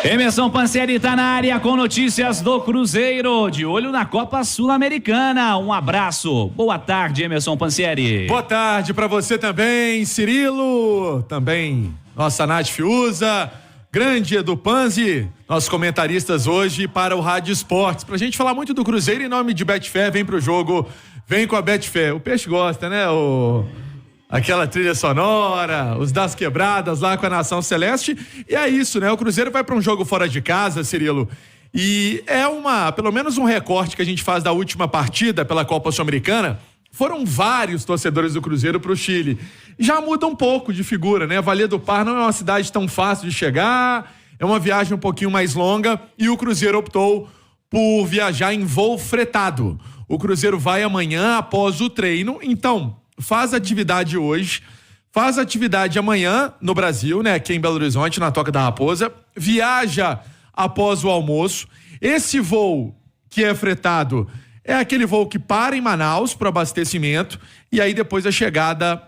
Emerson Pansieri tá na área com notícias do Cruzeiro, de olho na Copa Sul-Americana. Um abraço. Boa tarde, Emerson Pansieri. Boa tarde para você também, Cirilo. Também nossa Nath Fiuza, grande Edu Panzi, nossos comentaristas hoje para o Rádio Esportes. Pra gente falar muito do Cruzeiro, em nome de Betfair, vem pro jogo, vem com a Betfair. O Peixe gosta, né? Aquela trilha sonora, os das quebradas lá com a Nação Celeste. E é isso, né? O Cruzeiro vai para um jogo fora de casa, Cirilo. E é pelo menos um recorte que a gente faz da última partida pela Copa Sul-Americana. Foram vários torcedores do Cruzeiro pro Chile. Já muda um pouco de figura, né? Valledupar não é uma cidade tão fácil de chegar, é uma viagem um pouquinho mais longa e o Cruzeiro optou por viajar em voo fretado. O Cruzeiro vai amanhã após o treino, então faz atividade hoje, faz atividade amanhã no Brasil, né? Aqui em Belo Horizonte, na Toca da Raposa, viaja após o almoço. Esse voo que é fretado é aquele voo que para em Manaus para abastecimento e aí depois a chegada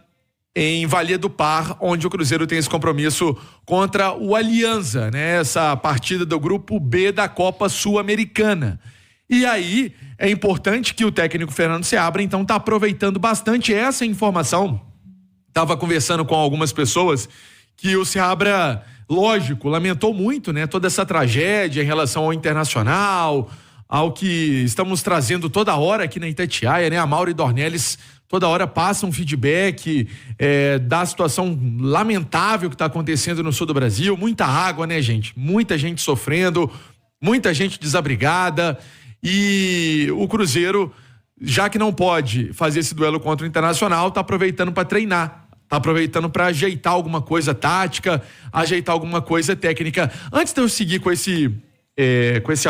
em Valledupar, onde o Cruzeiro tem esse compromisso contra o Alianza, né? Essa partida do grupo B da Copa Sul-Americana. E aí é importante que o técnico Fernando Seabra então está aproveitando bastante essa informação. Estava conversando com algumas pessoas que o Seabra, lógico, lamentou muito, né? Toda essa tragédia em relação ao Internacional, ao que estamos trazendo toda hora aqui na Itatiaia, né? A Mauro e Dornelles toda hora passam um feedback da situação lamentável que está acontecendo no sul do Brasil. Muita água, né, gente? Muita gente sofrendo, muita gente desabrigada. E o Cruzeiro, já que não pode fazer esse duelo contra o Internacional, tá aproveitando para treinar, tá aproveitando para ajeitar alguma coisa tática, ajeitar alguma coisa técnica. Antes de eu seguir com esse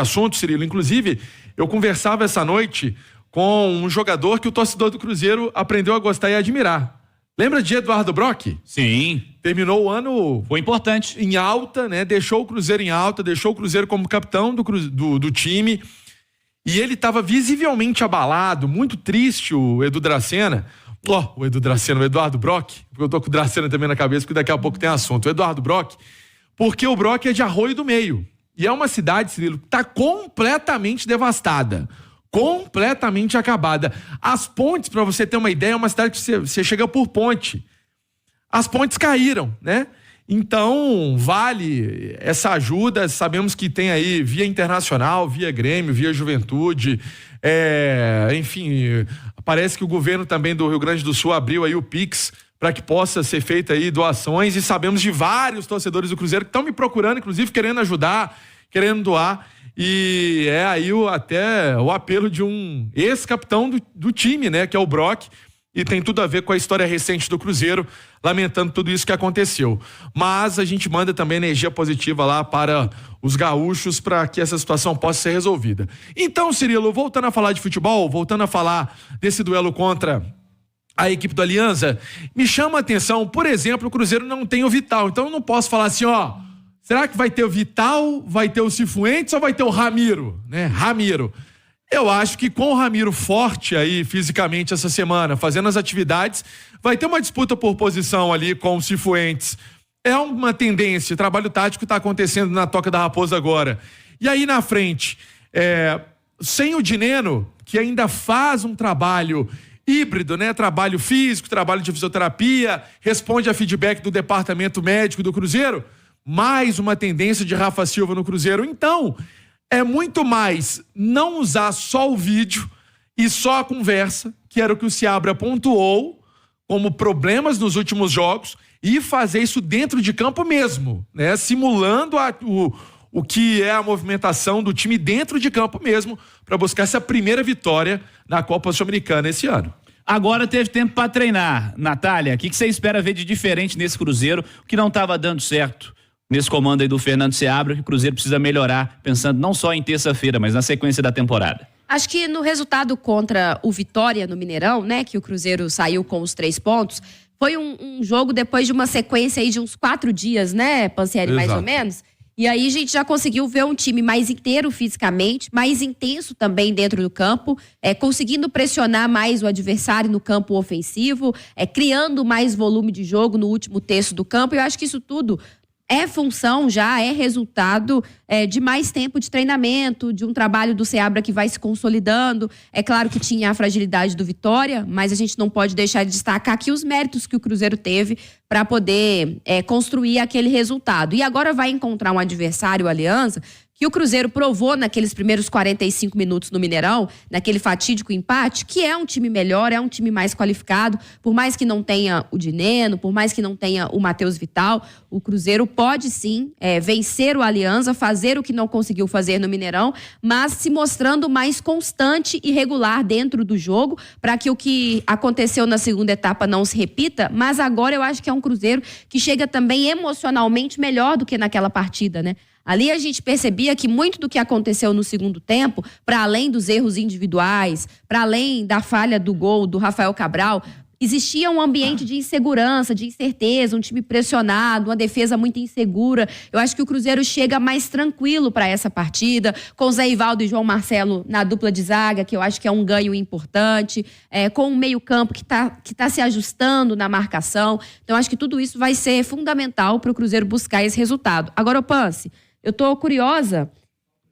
assunto, Cirilo, inclusive, eu conversava essa noite com um jogador que o torcedor do Cruzeiro aprendeu a gostar e a admirar. Lembra de Eduardo Brock? Sim. Terminou o ano... Foi importante. Em alta, né? Deixou o Cruzeiro em alta, deixou o Cruzeiro como capitão do time. E ele estava visivelmente abalado, muito triste, o Edu Dracena. O Eduardo Brock, porque eu tô com o Dracena também na cabeça, porque daqui a pouco tem assunto. O Eduardo Brock, porque o Brock é de Arroio do Meio. E é uma cidade, Cirilo, que está completamente devastada, completamente acabada. As pontes, para você ter uma ideia, é uma cidade que você chega por ponte. As pontes caíram, né? Então, vale essa ajuda. Sabemos que tem aí via Internacional, via Grêmio, via Juventude, enfim, parece que o governo também do Rio Grande do Sul abriu aí o Pix para que possa ser feita aí doações, e sabemos de vários torcedores do Cruzeiro que estão me procurando, inclusive querendo ajudar, querendo doar, e é aí até o apelo de um ex-capitão do time, né, que é o Brock, e tem tudo a ver com a história recente do Cruzeiro, lamentando tudo isso que aconteceu. Mas a gente manda também energia positiva lá para os gaúchos para que essa situação possa ser resolvida. Então, Cirilo, voltando a falar de futebol, voltando a falar desse duelo contra a equipe do Alianza, me chama a atenção, por exemplo, o Cruzeiro não tem o Vital, então eu não posso falar assim, será que vai ter o Vital, vai ter o Cifuentes ou vai ter o Ramiro, né? Ramiro. Eu acho que com o Ramiro forte aí fisicamente essa semana, fazendo as atividades, vai ter uma disputa por posição ali com o Cifuentes. É uma tendência, trabalho tático está acontecendo na Toca da Raposa agora. E aí na frente, sem o Dineno, que ainda faz um trabalho híbrido, né? Trabalho físico, trabalho de fisioterapia, responde a feedback do departamento médico do Cruzeiro, mais uma tendência de Rafa Silva no Cruzeiro. Então, é muito mais não usar só o vídeo e só a conversa, que era o que o Seabra pontuou como problemas nos últimos jogos, e fazer isso dentro de campo mesmo, né? Simulando o que é a movimentação do time dentro de campo mesmo, para buscar essa primeira vitória na Copa Sul-Americana esse ano. Agora teve tempo para treinar. Natália, o que você espera ver de diferente nesse Cruzeiro, que não estava dando certo nesse comando aí do Fernando Seabra, que o Cruzeiro precisa melhorar, pensando não só em terça-feira, mas na sequência da temporada? Acho que no resultado contra o Vitória no Mineirão, né, que o Cruzeiro saiu com os 3 pontos, foi um jogo depois de uma sequência aí de uns 4 dias, né, Pansieri, mais ou menos. E aí a gente já conseguiu ver um time mais inteiro fisicamente, mais intenso também dentro do campo, conseguindo pressionar mais o adversário no campo ofensivo, criando mais volume de jogo no último terço do campo. E eu acho que isso tudo é função já, é resultado de mais tempo de treinamento, de um trabalho do Seabra que vai se consolidando. É claro que tinha a fragilidade do Vitória, mas a gente não pode deixar de destacar aqui os méritos que o Cruzeiro teve para poder construir aquele resultado. E agora vai encontrar um adversário, o Aliança, que o Cruzeiro provou naqueles primeiros 45 minutos no Mineirão, naquele fatídico empate, que é um time melhor, é um time mais qualificado, por mais que não tenha o Dineno, por mais que não tenha o Matheus Vital, o Cruzeiro pode sim vencer o Aliança, fazer o que não conseguiu fazer no Mineirão, mas se mostrando mais constante e regular dentro do jogo, para que o que aconteceu na segunda etapa não se repita, mas agora eu acho que é um Cruzeiro que chega também emocionalmente melhor do que naquela partida, né? Ali a gente percebia que muito do que aconteceu no segundo tempo, para além dos erros individuais, para além da falha do gol do Rafael Cabral, existia um ambiente de insegurança, de incerteza, um time pressionado, uma defesa muito insegura. Eu acho que o Cruzeiro chega mais tranquilo para essa partida, com Zé Ivaldo e João Marcelo na dupla de zaga, que eu acho que é um ganho importante, com um meio-campo que tá se ajustando na marcação. Então, acho que tudo isso vai ser fundamental para o Cruzeiro buscar esse resultado. Agora, Pance, eu tô curiosa,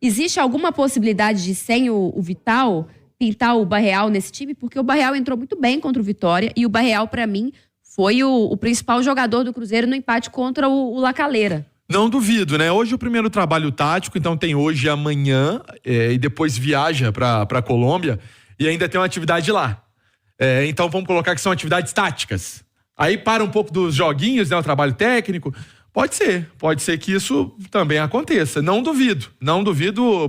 existe alguma possibilidade de, sem o Vital, pintar o Barreal nesse time? Porque o Barreal entrou muito bem contra o Vitória e o Barreal, para mim, foi o principal jogador do Cruzeiro no empate contra o La Calera. Não duvido, né? Hoje o primeiro trabalho tático, então tem hoje e amanhã, e depois viaja pra Colômbia e ainda tem uma atividade lá. Então vamos colocar que são atividades táticas. Aí para um pouco dos joguinhos, né? O trabalho técnico. Pode ser que isso também aconteça. Não duvido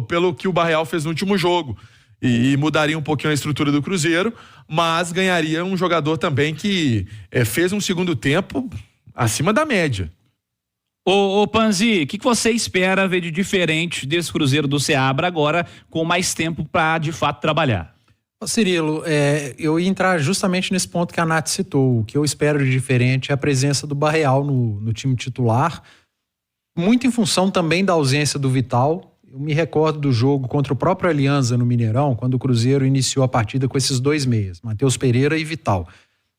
pelo que o Barreal fez no último jogo. E mudaria um pouquinho a estrutura do Cruzeiro, mas ganharia um jogador também que fez um segundo tempo acima da média. Ô Panzi, o que você espera ver de diferente desse Cruzeiro do Seabra agora com mais tempo para de fato trabalhar? Cirilo, eu ia entrar justamente nesse ponto que a Nath citou. O que eu espero de diferente é a presença do Barreal no time titular, muito em função também da ausência do Vital. Eu me recordo do jogo contra o próprio Aliança no Mineirão, quando o Cruzeiro iniciou a partida com esses dois meias, Matheus Pereira e Vital.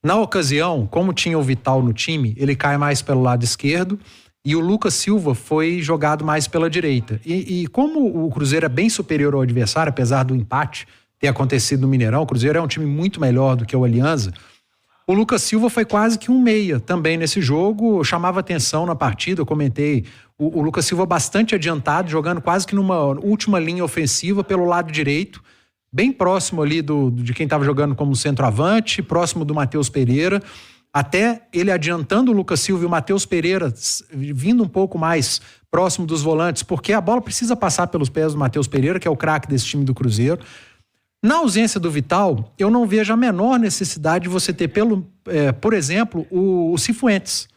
Na ocasião, como tinha o Vital no time, ele cai mais pelo lado esquerdo e o Lucas Silva foi jogado mais pela direita. E como o Cruzeiro é bem superior ao adversário, apesar do empate ter acontecido no Mineirão, o Cruzeiro é um time muito melhor do que o Aliança, o Lucas Silva foi quase que um meia também nesse jogo, chamava atenção na partida, eu comentei, o Lucas Silva bastante adiantado, jogando quase que numa última linha ofensiva pelo lado direito, bem próximo ali de quem estava jogando como centroavante, próximo do Matheus Pereira, até ele adiantando o Lucas Silva e o Matheus Pereira vindo um pouco mais próximo dos volantes, porque a bola precisa passar pelos pés do Matheus Pereira, que é o craque desse time do Cruzeiro. Na ausência do Vital, eu não vejo a menor necessidade de você ter, por exemplo, o Cifuentes,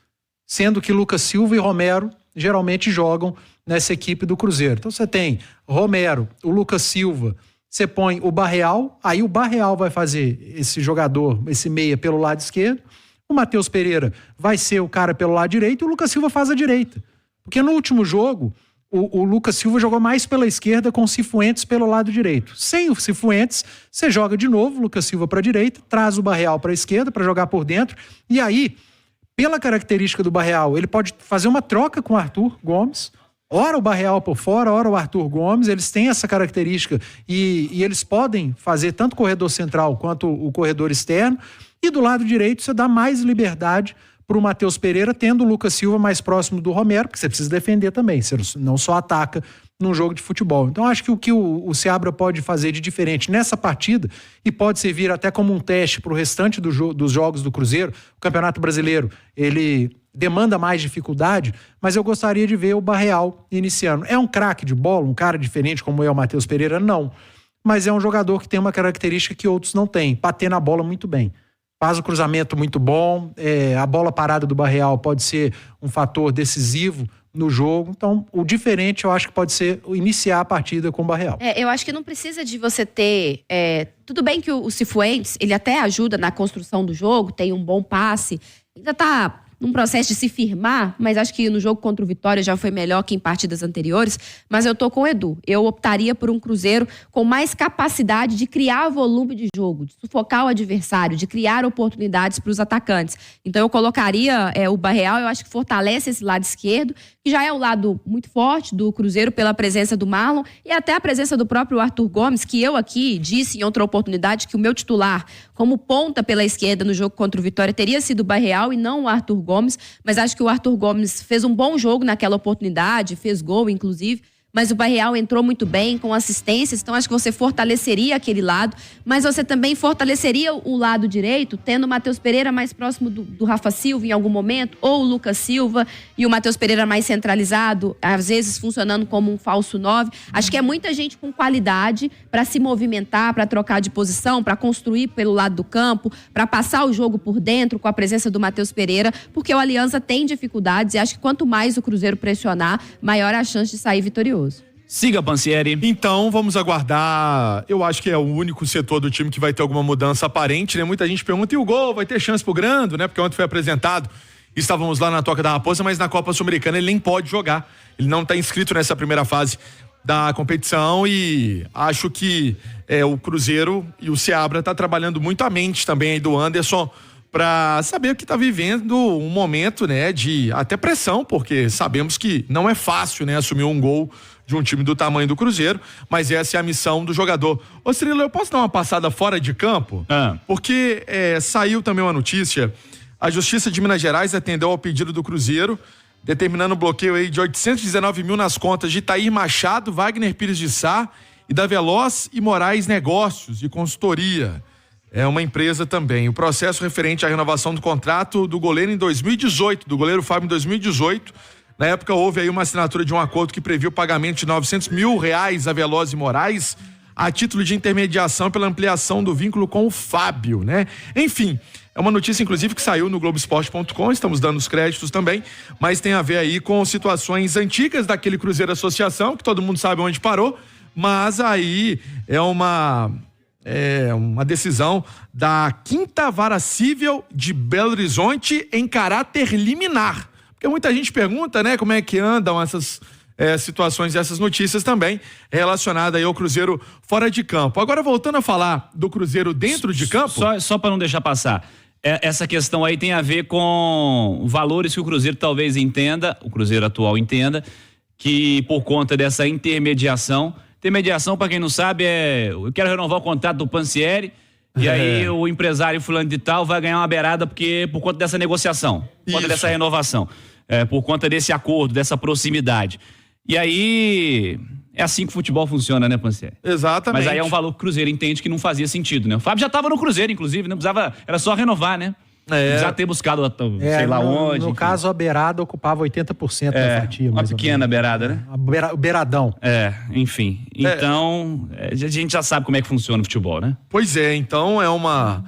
sendo que Lucas Silva e Romero geralmente jogam nessa equipe do Cruzeiro. Então você tem Romero, o Lucas Silva, você põe o Barreal, aí o Barreal vai fazer esse jogador, esse meia pelo lado esquerdo, o Matheus Pereira vai ser o cara pelo lado direito e o Lucas Silva faz a direita. Porque no último jogo, o Lucas Silva jogou mais pela esquerda com o Cifuentes pelo lado direito. Sem o Cifuentes, você joga de novo o Lucas Silva para a direita, traz o Barreal para a esquerda para jogar por dentro. E aí, pela característica do Barreal, ele pode fazer uma troca com o Arthur Gomes. Ora o Barreal por fora, ora o Arthur Gomes. Eles têm essa característica e eles podem fazer tanto o corredor central quanto o corredor externo. E do lado direito, você dá mais liberdade para o Matheus Pereira, tendo o Lucas Silva mais próximo do Romero, porque você precisa defender também, você não só ataca num jogo de futebol. Então acho que o que o Seabra pode fazer de diferente nessa partida, e pode servir até como um teste para o restante dos jogos do Cruzeiro, o Campeonato Brasileiro, ele demanda mais dificuldade, mas eu gostaria de ver o Barreal iniciando. É um craque de bola, um cara diferente como é o Matheus Pereira? Não. Mas é um jogador que tem uma característica que outros não têm, bater na bola muito bem. Faz o cruzamento muito bom, a bola parada do Barreal pode ser um fator decisivo no jogo. Então, o diferente eu acho que pode ser iniciar a partida com o Barreal. Eu acho que não precisa de você ter... tudo bem que o Cifuentes, ele até ajuda na construção do jogo, tem um bom passe, ainda tá num processo de se firmar, mas acho que no jogo contra o Vitória já foi melhor que em partidas anteriores, mas eu tô com o Edu. Eu optaria por um Cruzeiro com mais capacidade de criar volume de jogo, de sufocar o adversário, de criar oportunidades para os atacantes. Então eu colocaria o Barreal, eu acho que fortalece esse lado esquerdo, que já é o lado muito forte do Cruzeiro pela presença do Marlon e até a presença do próprio Arthur Gomes, que eu aqui disse em outra oportunidade que o meu titular como ponta pela esquerda no jogo contra o Vitória teria sido o Barreal e não o Arthur Gomes, mas acho que o Arthur Gomes fez um bom jogo naquela oportunidade, fez gol inclusive, mas o Barreal entrou muito bem, com assistências, então acho que você fortaleceria aquele lado, mas você também fortaleceria o lado direito, tendo o Matheus Pereira mais próximo do Rafa Silva em algum momento, ou o Lucas Silva e o Matheus Pereira mais centralizado, às vezes funcionando como um falso 9. Acho que é muita gente com qualidade para se movimentar, para trocar de posição, para construir pelo lado do campo, para passar o jogo por dentro com a presença do Matheus Pereira, porque o Aliança tem dificuldades e acho que quanto mais o Cruzeiro pressionar, maior a chance de sair vitorioso. Siga, Pansieri. Então, vamos aguardar. Eu acho que é o único setor do time que vai ter alguma mudança aparente, né? Muita gente pergunta, e o gol? Vai ter chance pro Grando, né? Porque ontem foi apresentado. Estávamos lá na Toca da Raposa, mas na Copa Sul-Americana ele nem pode jogar. Ele não está inscrito nessa primeira fase da competição e acho que o Cruzeiro e o Seabra tá trabalhando muito a mente também aí do Anderson para saber que está vivendo um momento, né, de até pressão, porque sabemos que não é fácil, né, assumir um gol de um time do tamanho do Cruzeiro, mas essa é a missão do jogador. Ô Cirilo, eu posso dar uma passada fora de campo? Porque saiu também uma notícia, a Justiça de Minas Gerais atendeu ao pedido do Cruzeiro, determinando o bloqueio aí de 819 mil nas contas de Itair Machado, Wagner Pires de Sá e da Veloz e Moraes Negócios e Consultoria. É uma empresa também. O processo referente à renovação do contrato do goleiro em 2018, do goleiro Fábio em 2018. Na época houve aí uma assinatura de um acordo que previa o pagamento de R$900 mil a Veloz e Moraes a título de intermediação pela ampliação do vínculo com o Fábio, né? Enfim, é uma notícia inclusive que saiu no Globoesporte.com, estamos dando os créditos também, mas tem a ver aí com situações antigas daquele Cruzeiro Associação, que todo mundo sabe onde parou, mas aí é uma decisão da 5ª Vara Civil de Belo Horizonte em caráter liminar. Porque muita gente pergunta, né, como é que andam essas situações e essas notícias também relacionadas aí ao Cruzeiro fora de campo. Agora, voltando a falar do Cruzeiro dentro de campo... Só para não deixar passar, essa questão aí tem a ver com valores que o Cruzeiro talvez entenda, o Cruzeiro atual entenda, que por conta dessa intermediação, para quem não sabe, eu quero renovar o contrato do Pansieri, e aí o empresário fulano de tal vai ganhar uma beirada por conta dessa negociação, por conta dessa renovação, por conta desse acordo, dessa proximidade. E aí é assim que o futebol funciona, né, Pansieri? Exatamente. Mas aí é um valor que o Cruzeiro entende que não fazia sentido, né? O Fábio já estava no Cruzeiro, inclusive, não precisava, era só renovar, né? Já ter buscado sei lá onde. No caso, a beirada ocupava 80% da fatia. Uma pequena beirada, né? O beiradão. Enfim. Então, a gente já sabe como é que funciona o futebol, né? Pois é, então é uma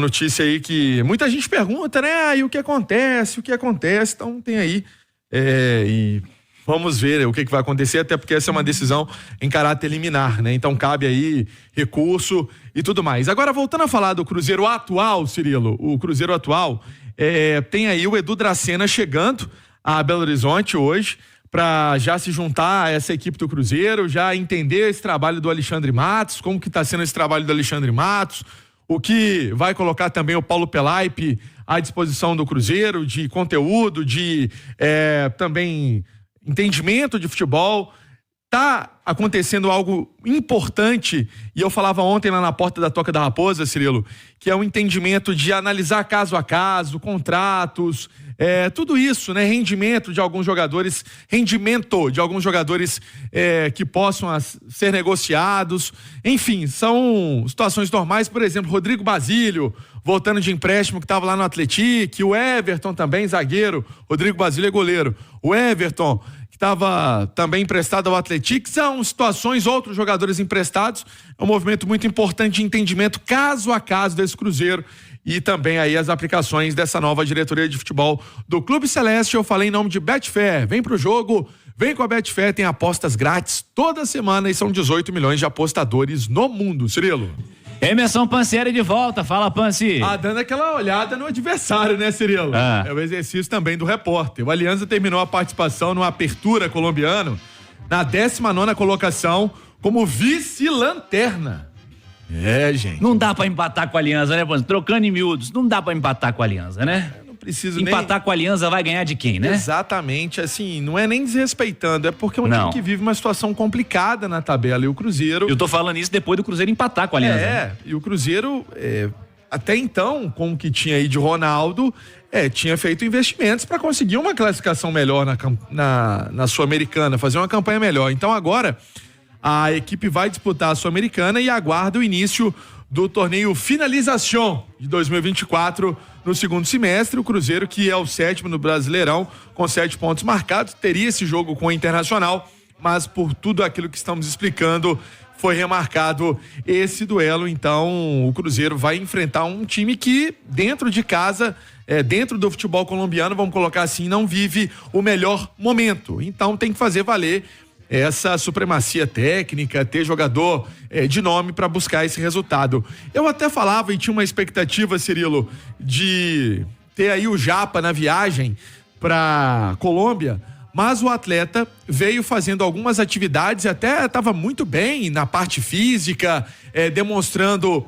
notícia aí que muita gente pergunta, né? E o que acontece? Então tem aí. E vamos ver o que vai acontecer, até porque essa é uma decisão em caráter liminar, né? Então cabe aí recurso e tudo mais. Agora, voltando a falar do Cruzeiro atual, Cirilo, o Cruzeiro atual tem aí o Edu Dracena chegando a Belo Horizonte hoje para já se juntar a essa equipe do Cruzeiro, já entender esse trabalho do Alexandre Matos, como que está sendo esse trabalho do Alexandre Matos, o que vai colocar também o Paulo Pelaipe à disposição do Cruzeiro de conteúdo, de também entendimento de futebol. Tá acontecendo algo importante, e eu falava ontem lá na porta da Toca da Raposa, Cirilo, que é o entendimento de analisar caso a caso, contratos, tudo isso, né? Rendimento de alguns jogadores que possam ser negociados, enfim, são situações normais. Por exemplo, Rodrigo Basílio voltando de empréstimo, que estava lá no Atlético, o Everton também, zagueiro, Rodrigo Basílio é goleiro, o Everton que estava também emprestado ao Atlético, são situações, outros jogadores emprestados, é um movimento muito importante de entendimento caso a caso desse Cruzeiro, e também aí as aplicações dessa nova diretoria de futebol do Clube Celeste. Eu falei em nome de Betfair, vem pro jogo, vem com a Betfair, tem apostas grátis toda semana e são 18 milhões de apostadores no mundo, Cirilo. Emerson Pansieri de volta, fala, Pansi. Dando aquela olhada no adversário, né, Cirilo? É o exercício também do repórter. O Alianza terminou a participação no Apertura colombiano na 19ª colocação como vice-lanterna. Gente. Não dá pra empatar com a Alianza, né, Pansi? Trocando em miúdos, não dá pra empatar com a Alianza, né? preciso Empatar com a Alianza vai ganhar de quem, né? Exatamente, assim, não é nem desrespeitando, é porque é um time que vive uma situação complicada na tabela, e o Cruzeiro... Eu tô falando isso depois do Cruzeiro empatar com a Alianza. E o Cruzeiro, até então, com o que tinha aí de Ronaldo, tinha feito investimentos para conseguir uma classificação melhor na Sul-Americana, fazer uma campanha melhor. Então agora a equipe vai disputar a Sul-Americana e aguarda o início do torneio Finalização de 2024 no segundo semestre. O Cruzeiro, que é o 7º no Brasileirão, com 7 pontos marcados, teria esse jogo com o Internacional, mas por tudo aquilo que estamos explicando, foi remarcado esse duelo. Então o Cruzeiro vai enfrentar um time que dentro de casa, dentro do futebol colombiano, vamos colocar assim, não vive o melhor momento. Então tem que fazer valer essa supremacia técnica, ter jogador de nome para buscar esse resultado. Eu até falava e tinha uma expectativa, Cirilo, de ter aí o Japa na viagem para Colômbia, mas o atleta veio fazendo algumas atividades e até estava muito bem na parte física, demonstrando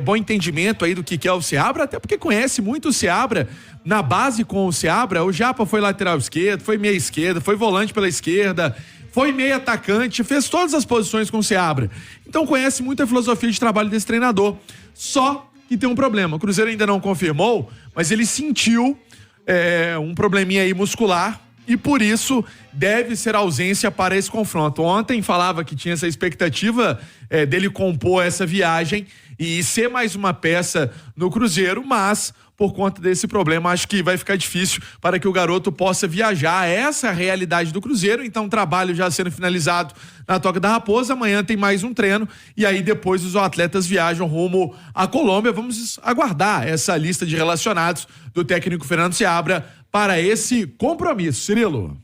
bom entendimento aí do que é o Seabra, até porque conhece muito o Seabra. Na base com o Seabra, o Japa foi lateral esquerdo, foi meia esquerda, foi volante pela esquerda, foi meio atacante, fez todas as posições com o Seabra. Então conhece muito a filosofia de trabalho desse treinador. Só que tem um problema, o Cruzeiro ainda não confirmou, mas ele sentiu um probleminha aí muscular e por isso deve ser ausência para esse confronto. Ontem falava que tinha essa expectativa dele compor essa viagem e ser mais uma peça no Cruzeiro, mas por conta desse problema, acho que vai ficar difícil para que o garoto possa viajar. Essa é a realidade do Cruzeiro. Então, o trabalho já sendo finalizado na Toca da Raposa. Amanhã tem mais um treino e aí depois os atletas viajam rumo à Colômbia. Vamos aguardar essa lista de relacionados do técnico Fernando Seabra para esse compromisso. Cirilo.